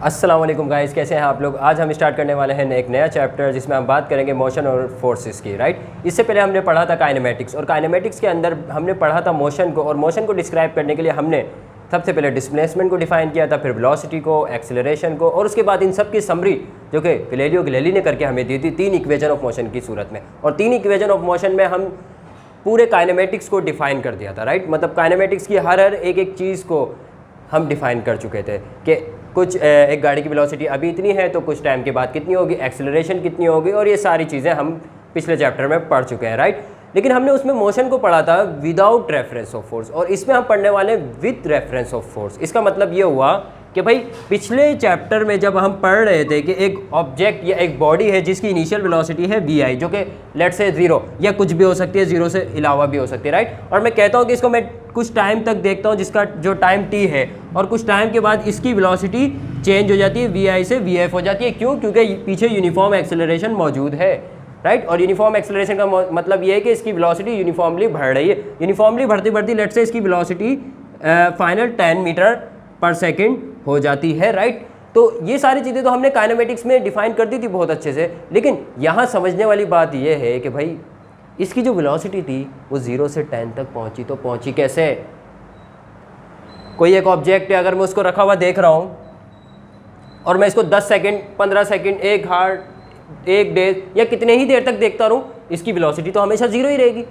अस्सलाम वालेकुम गाइस, कैसे हैं आप लोग। आज हम स्टार्ट करने वाले हैं एक नया चैप्टर जिसमें हम बात करेंगे मोशन और फोर्सेस की, राइट। इससे पहले हमने पढ़ा था काइनेमेटिक्स, और काइनेमेटिक्स के अंदर हमने पढ़ा था मोशन को, और मोशन को डिस्क्राइब करने के लिए हमने सबसे पहले डिस्प्लेसमेंट को डिफाइन किया था, फिर वेलोसिटी को, एक्सेलरेशन को, और उसके बाद इन सब की समरी जो कि गैलीलियो गैलीली ने करके हमें दी थी 3 इक्वेशन ऑफ मोशन की सूरत में। और 3 इक्वेशन ऑफ मोशन में हम पूरे काइनेमेटिक्स को डिफाइन कर दिया था, राइट। मतलब काइनेमेटिक्स की हर एक चीज़ को हम डिफाइन कर चुके थे कि कुछ एक गाड़ी की वेलोसिटी अभी इतनी है तो कुछ टाइम के बाद कितनी होगी, एक्सेलरेशन कितनी होगी, और ये सारी चीज़ें हम पिछले चैप्टर में पढ़ चुके हैं, राइट। लेकिन हमने उसमें मोशन को पढ़ा था विदाउट रेफरेंस ऑफ फोर्स, और इसमें हम पढ़ने वाले हैं विद रेफरेंस ऑफ फोर्स। इसका मतलब ये हुआ कि भाई पिछले चैप्टर में जब हम पढ़ रहे थे कि एक ऑब्जेक्ट या एक बॉडी है जिसकी इनिशियल वेलोसिटी है vi, जो कि लेट से 0 या कुछ भी हो सकती है, 0 से अलावा भी हो सकती है, राइट। और मैं कहता हूँ कि इसको मैं कुछ टाइम तक देखता हूँ जिसका जो टाइम t है, और कुछ टाइम के बाद इसकी वेलोसिटी चेंज हो जाती है, vi से vf हो जाती है। क्यों? क्योंकि पीछे यूनिफॉर्म एक्सेलरेशन मौजूद है, राइट। और यूनिफॉर्म एक्सेलरेशन का मतलब ये है कि इसकी वेलोसिटी यूनिफॉर्मली बढ़ रही है। यूनिफॉर्मली बढ़ती बढ़ती लेट से इसकी वेलोसिटी फाइनल 10 मीटर पर सेकेंड हो जाती है, राइट। तो ये सारी चीज़ें तो हमने काइनेमेटिक्स में डिफाइन कर दी थी बहुत अच्छे से, लेकिन यहाँ समझने वाली बात ये है कि भाई इसकी जो वेलोसिटी थी वो 0 से 10 तक पहुँची, तो पहुँची कैसे। कोई एक ऑब्जेक्ट है, अगर मैं उसको रखा हुआ देख रहा हूँ और मैं इसको 10 सेकेंड, 15 सेकेंड, 1 घंटा, 1 डेज या कितने ही देर तक देखता रहूँ, इसकी वेलोसिटी तो हमेशा 0 ही रहेगी,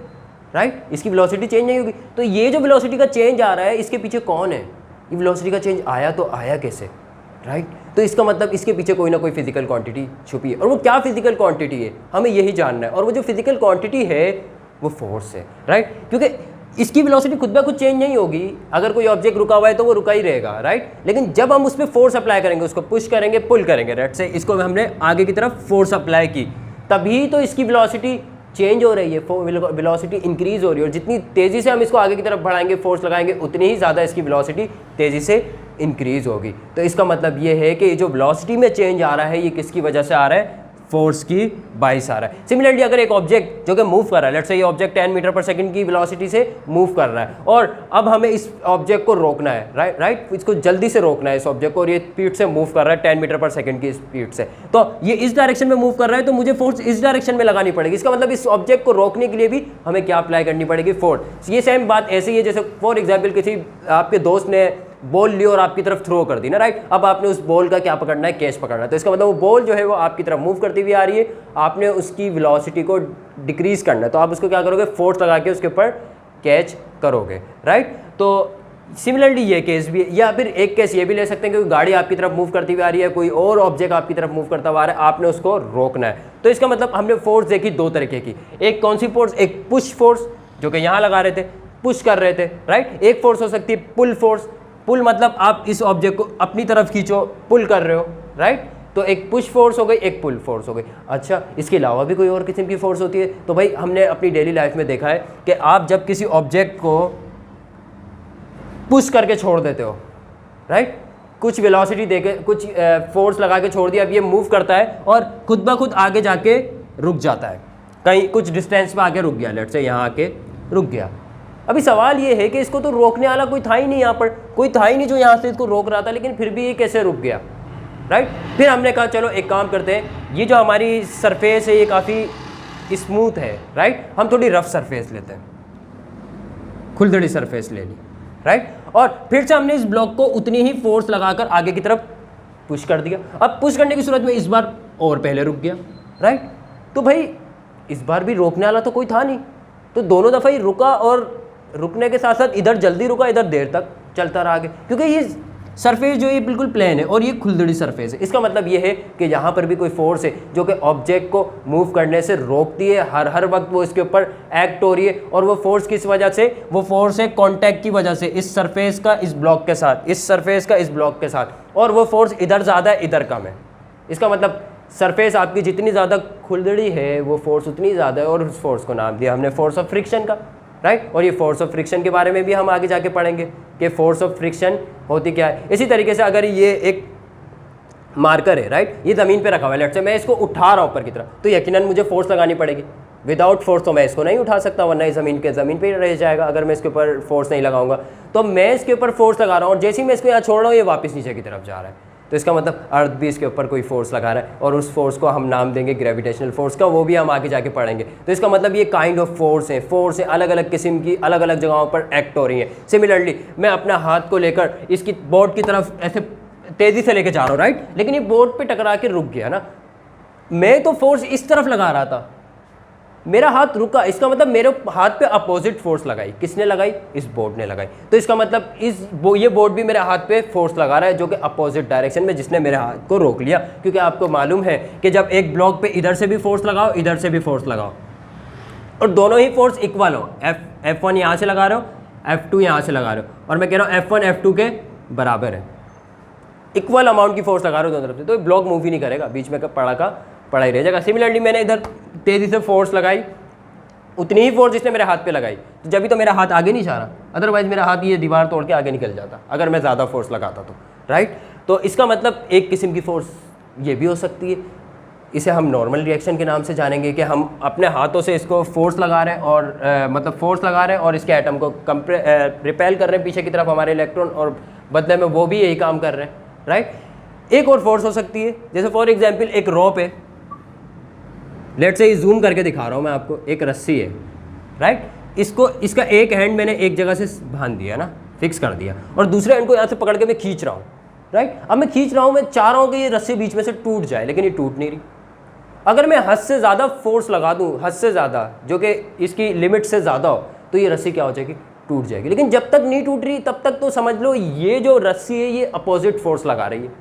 राइट। इसकी वेलोसिटी चेंज नहीं होगी। तो ये जो वेलोसिटी का चेंज आ रहा है, इसके पीछे कौन है? ये वेलोसिटी का चेंज आया तो आया कैसे, राइट। तो इसका मतलब इसके पीछे कोई ना कोई फिजिकल क्वांटिटी छुपी है, और वो क्या फिजिकल क्वांटिटी है हमें यही जानना है। और वो जो फिजिकल क्वांटिटी है वो फोर्स है, राइट। क्योंकि इसकी वेलोसिटी खुद ब खुद चेंज नहीं होगी। अगर कोई ऑब्जेक्ट रुका हुआ है तो वो रुका ही रहेगा, राइट। लेकिन जब हम उस पर फोर्स अप्लाई करेंगे, उसको पुश करेंगे, पुल करेंगे, राइट से इसको हमने आगे की तरफ फोर्स अप्लाई की, तभी तो इसकी वेलोसिटी चेंज हो रही है, वेलोसिटी इंक्रीज हो रही है। और जितनी तेज़ी से हम इसको आगे की तरफ बढ़ाएंगे, फोर्स लगाएंगे, उतनी ही ज़्यादा इसकी वेलोसिटी तेज़ी से इंक्रीज होगी। तो इसका मतलब ये है कि जो वेलोसिटी में चेंज आ रहा है ये किसकी वजह से आ रहा है? फोर्स की बाइस आ रहा है। सिमिलरली अगर एक ऑब्जेक्ट जो कि मूव कर रहा है, लेट्स से ये ऑब्जेक्ट 10 मीटर पर सेकंड की वेलोसिटी से मूव कर रहा है, और अब हमें इस ऑब्जेक्ट को रोकना है, राइट। इसको जल्दी से रोकना है इस ऑब्जेक्ट को, और ये स्पीड से मूव कर रहा है 10 मीटर पर सेकंड की स्पीड से। तो ये इस डायरेक्शन में मूव कर रहा है, तो मुझे फोर्स इस डायरेक्शन में लगानी पड़ेगी। इसका मतलब इस ऑब्जेक्ट को रोकने के लिए भी हमें क्या अप्लाई करनी पड़ेगी? फोर्स। ये सेम बात ऐसे ही है जैसे फॉर एग्जाम्पल किसी आपके दोस्त ने बॉल ली और आपकी तरफ थ्रो कर दी ना, राइट। अब आपने उस बॉल का क्या पकड़ना है? कैच पकड़ना है। तो इसका मतलब वो बॉल जो है वो आपकी तरफ मूव करती हुई आ रही है, आपने उसकी वेलोसिटी को डिक्रीज करना है, तो आप उसको क्या करोगे? फोर्स लगा के उसके ऊपर कैच करोगे, राइट। तो सिमिलरली ये केस भी है। या फिर एक केस ये भी ले सकते हैं कि गाड़ी आपकी तरफ मूव करती हुई आ रही है, कोई और ऑब्जेक्ट आपकी तरफ मूव करता हुआ आ रहा है, आपने उसको रोकना है। तो इसका मतलब हमने फोर्स देखी 2 तरीके की। एक कौन सी फोर्स? एक पुश फोर्स जो कि यहाँ लगा रहे थे, पुश कर रहे थे, राइट। एक फोर्स हो सकती है पुल फोर्स। पुल मतलब आप इस ऑब्जेक्ट को अपनी तरफ खींचो, पुल कर रहे हो, राइट। तो एक पुश फोर्स हो गई, एक पुल फोर्स हो गई। अच्छा, इसके अलावा भी कोई और किस्म की फोर्स होती है? तो भाई हमने अपनी डेली लाइफ में देखा है कि आप जब किसी ऑब्जेक्ट को पुश करके छोड़ देते हो, राइट, कुछ वेलोसिटी देके, कुछ फोर्स लगा के छोड़ दिया, अब ये मूव करता है और खुद ब खुद आगे जाके रुक जाता है, कहीं कुछ डिस्टेंस पे आके रुक गया, लेट्स से यहाँ आके रुक गया। अभी सवाल ये है कि इसको तो रोकने वाला कोई था ही नहीं, यहाँ पर कोई था ही नहीं जो यहाँ से इसको रोक रहा था, लेकिन फिर भी ये कैसे रुक गया, राइट। फिर हमने कहा चलो एक काम करते हैं, ये जो हमारी सरफेस है ये काफ़ी स्मूथ है, राइट, हम थोड़ी रफ सरफेस लेते हैं, खुलदड़ी सरफेस ले ली, राइट। और फिर से हमने इस ब्लॉक को उतनी ही फोर्स लगाकर आगे की तरफ पुश कर दिया। अब पुश करने की सूरत में इस बार और पहले रुक गया, राइट। तो भाई इस बार भी रोकने वाला तो कोई था नहीं, तो दोनों दफ़ा ही रुका, और रुकने के साथ साथ इधर जल्दी रुका, इधर देर तक चलता रहा आगे, क्योंकि ये सरफेस जो ये बिल्कुल प्लेन है और ये खुलदड़ी सरफेस है। इसका मतलब ये है कि यहाँ पर भी कोई फोर्स है जो कि ऑब्जेक्ट को मूव करने से रोकती है, हर वक्त वो इसके ऊपर एक्ट हो रही है। और वो फोर्स किस वजह से? वो फोर्स है कॉन्टैक्ट की वजह से, इस सरफेस का इस ब्लॉक के साथ, इस सरफेस का इस ब्लॉक के साथ। और वो फोर्स इधर ज़्यादा है, इधर कम है। इसका मतलब सरफेस आपकी जितनी ज़्यादा खुलदड़ी है वो फोर्स उतनी ज़्यादा है, और उस फोर्स को नाम दिया हमने फोर्स ऑफ फ्रिक्शन का, राइट। और ये फोर्स ऑफ फ्रिक्शन के बारे में भी हम आगे जाके पढ़ेंगे कि फोर्स ऑफ फ्रिक्शन होती क्या है। इसी तरीके से अगर ये एक मार्कर है, राइट, ये ज़मीन पे रखा हुआ है, लेट्स से मैं इसको उठा रहा हूँ ऊपर की तरफ, तो यकीनन मुझे फोर्स लगानी पड़ेगी। विदाउट फोर्स तो मैं इसको नहीं उठा सकता, वरना ज़मीन पे रह जाएगा अगर मैं इसके ऊपर फोर्स नहीं लगाऊंगा। तो मैं इसके ऊपर फोर्स लगा रहा हूँ, और जैसे ही मैं इसको यहाँ छोड़ रहा हूँ ये वापस नीचे की तरफ जा रहा है। तो इसका मतलब अर्थ भी इसके ऊपर कोई फोर्स लगा रहा है और उस फोर्स को हम नाम देंगे ग्रेविटेशनल फोर्स का, वो भी हम आगे जाके पढ़ेंगे। तो इसका मतलब ये काइंड ऑफ फोर्स है अलग अलग किस्म की, अलग अलग जगहों पर एक्ट हो रही है। सिमिलरली मैं अपना हाथ को लेकर इसकी बोर्ड की तरफ ऐसे तेज़ी से लेके जा रहा हूँ, राइट, लेकिन ये बोर्ड पे टकरा के रुक गया ना, मैं तो फोर्स इस तरफ लगा रहा था, मेरा हाथ रुका, इसका मतलब मेरे हाथ पे अपोजिट फोर्स लगाई, किसने लगाई, इस बोर्ड ने लगाई। तो इसका मतलब ये बोर्ड भी मेरे हाथ पे फोर्स लगा रहा है जो कि अपोजिट डायरेक्शन में, जिसने मेरे हाथ को रोक लिया। क्योंकि आपको मालूम है कि जब एक ब्लॉक पे इधर से भी फोर्स लगाओ, इधर से भी फोर्स लगाओ और दोनों ही फोर्स इक्वल हो, F1 यहाँ से लगा रहे हो, F2 यहाँ से लगा रहे हो, और मैं कह रहा हूँ F1 F2 के बराबर है, इक्वल अमाउंट की फोर्स लगा रहे हो दोनों तरफ से, तो ब्लॉक मूव ही नहीं करेगा, बीच में पड़ा ही रह जाएगा। सिमिलरली मैंने इधर तेज़ी से फोर्स लगाई, उतनी ही फोर्स इसने मेरे हाथ पे लगाई, तो जब भी तो मेरा हाथ आगे नहीं जा रहा, अदरवाइज मेरा हाथ ये दीवार तोड़ के आगे निकल जाता अगर मैं ज़्यादा फोर्स लगाता तो, राइट। तो इसका मतलब एक किस्म की फोर्स ये भी हो सकती है, इसे हम नॉर्मल रिएक्शन के नाम से जानेंगे कि हम अपने हाथों से इसको फोर्स लगा रहे हैं और मतलब फोर्स लगा रहे हैं और इसके एटम को रिपेल कर रहे हैं पीछे की तरफ हमारे इलेक्ट्रॉन, और बदले में वो भी यही काम कर रहे हैं, राइट। एक और फोर्स हो सकती है, जैसे फॉर एग्जांपल एक रॉप है, लेट से जूम करके दिखा रहा हूँ मैं आपको, एक रस्सी है, राइट, इसका एक हैंड मैंने एक जगह से बांध दिया ना, फिक्स कर दिया, और दूसरे हैंड को यहाँ से पकड़ के मैं खींच रहा हूँ, राइट। अब मैं खींच रहा हूँ, मैं चाह रहा हूँ कि ये रस्सी बीच में से टूट जाए, लेकिन ये टूट नहीं रही। अगर मैं हद से ज़्यादा फोर्स लगा दूँ, हद से ज़्यादा, जो कि इसकी लिमिट से ज़्यादा हो, तो ये रस्सी क्या हो जाएगी, टूट जाएगी। लेकिन जब तक नहीं टूट रही तब तक तो समझ लो ये जो रस्सी है ये अपोजिट फोर्स लगा रही है,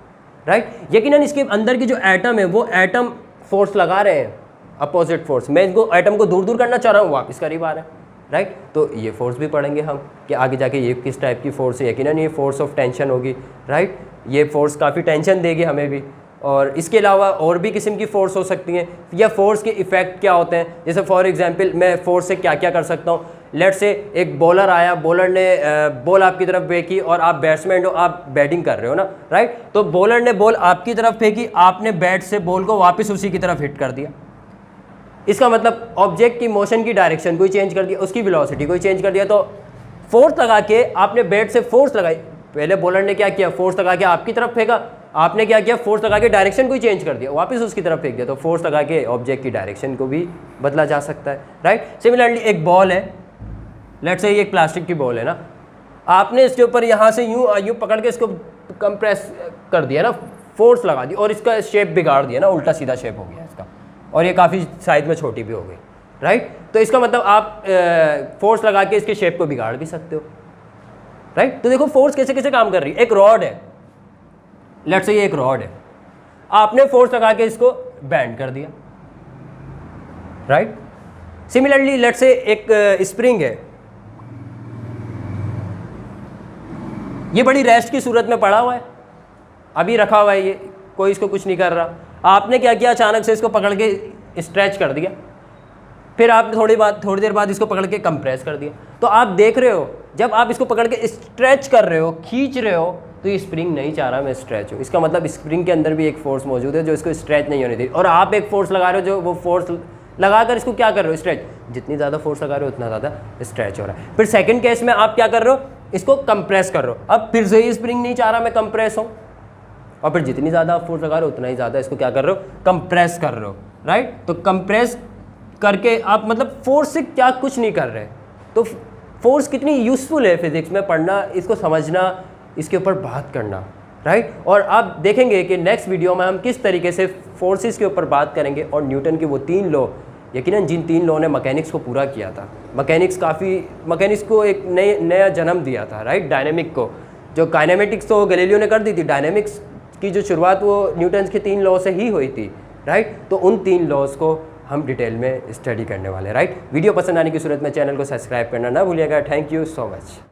राइट। यकीनन इसके अंदर की जो एटम है वो एटम फोर्स लगा रहे हैं, अपोजिट फोर्स। मैं इसको एटम को दूर दूर करना चाह रहा हूँ, वापस करीब आ रहा है, राइट। तो ये फोर्स भी पढ़ेंगे हम कि आगे जाके ये किस टाइप की फोर्स है। यकीनन ये फोर्स ऑफ टेंशन होगी, राइट, ये फोर्स काफ़ी टेंशन देगी हमें भी। और इसके अलावा और भी किस्म की फ़ोर्स हो सकती हैं, या फोर्स के इफ़ेक्ट क्या होते हैं। जैसे फॉर एग्जांपल मैं फोर्स से क्या क्या कर सकता हूँ। लेट से एक बॉलर आया, बॉलर ने बॉल आपकी तरफ फेंकी और आप बैट्समैन हो, आप बैटिंग कर रहे हो ना, राइट। तो बॉलर ने बॉल आपकी तरफ फेंकी, आपने बैट से बॉल को वापस उसी की तरफ हिट कर दिया। इसका मतलब ऑब्जेक्ट की मोशन की डायरेक्शन को ही चेंज कर दिया, उसकी वेलोसिटी को ही चेंज कर दिया। तो फोर्स लगा के आपने बैट से फोर्स लगाई, पहले बॉलर ने क्या किया, फोर्स लगा के आपकी तरफ फेंका, आपने क्या किया, फोर्स लगा के डायरेक्शन को ही चेंज कर दिया, वापस उसकी तरफ फेंक दिया। तो फोर्स लगा के ऑब्जेक्ट की डायरेक्शन को भी बदला जा सकता है, राइट। सिमिलरली एक बॉल है, लेट्स से ये एक प्लास्टिक की बॉल है ना, आपने इसके ऊपर यहाँ से यूँ पकड़ के इसको कंप्रेस कर दिया ना, फोर्स लगा दी और इसका शेप बिगाड़ दिया ना, उल्टा सीधा शेप हो गया इसका, और ये काफ़ी साइज में छोटी भी हो गई, राइट। तो इसका मतलब आप फोर्स लगा के इसके शेप को बिगाड़ भी सकते हो, राइट। तो देखो फोर्स कैसे कैसे काम कर रही है। एक रॉड है, लेट्स से ये एक रॉड है, आपने फोर्स लगा के इसको बेंड कर दिया, राइट। सिमिलरली लेट्स से एक स्प्रिंग है, ये बड़ी रेस्ट की सूरत में पड़ा हुआ है, अभी रखा हुआ है, ये कोई इसको कुछ नहीं कर रहा। आपने क्या किया, अचानक से इसको पकड़ के स्ट्रेच कर दिया, फिर आपने थोड़ी देर बाद इसको पकड़ के कंप्रेस कर दिया। तो आप देख रहे हो, जब आप इसको पकड़ के स्ट्रेच कर रहे हो, खींच रहे हो, तो ये स्प्रिंग नहीं चाह रहा मैं स्ट्रेच हो। इसका मतलब स्प्रिंग के अंदर भी एक फोर्स मौजूद है जो इसको स्ट्रेच नहीं होने दी, और आप एक फोर्स लगा रहे हो जो वो फोर्स लगाकर इसको क्या कर रहे हो, स्ट्रेच। जितनी ज़्यादा फोर्स लगा रहे हो उतना ज़्यादा स्ट्रेच हो रहा है। फिर सेकंड केस में आप क्या कर रहे हो, इसको कंप्रेस कर रहे हो, अब फिर से ये स्प्रिंग नहीं चाह रहा मैं कंप्रेस हूँ, और फिर जितनी ज़्यादा आप फोर्स लगा रहे हो उतना ही ज़्यादा इसको क्या कर रहे हो, कंप्रेस कर रहे हो, राइट। तो कंप्रेस करके आप मतलब फोर्स से क्या कुछ नहीं कर रहे। तो फोर्स कितनी यूज़फुल है फिजिक्स में पढ़ना, इसको समझना, इसके ऊपर बात करना, राइट। और आप देखेंगे कि नेक्स्ट वीडियो में हम किस तरीके से फोर्सेस के ऊपर बात करेंगे, और न्यूटन के वो 3 लॉ, यकीनन जिन 3 लॉ ने मैकेनिक्स को पूरा किया था। मैकेनिक्स को एक नया जन्म दिया था, राइट। डायनेमिक को, जो काइनेमेटिक्स तो गैलीलियो ने कर दी थी, डायनेमिक्स की जो शुरुआत वो न्यूटन के 3 लॉ से ही हुई थी, राइट। तो उन 3 लॉज को हम डिटेल में स्टडी करने वाले हैं, राइट। वीडियो पसंद आने की सूरत में चैनल को सब्सक्राइब करना ना भूलिएगा। Thank you so much.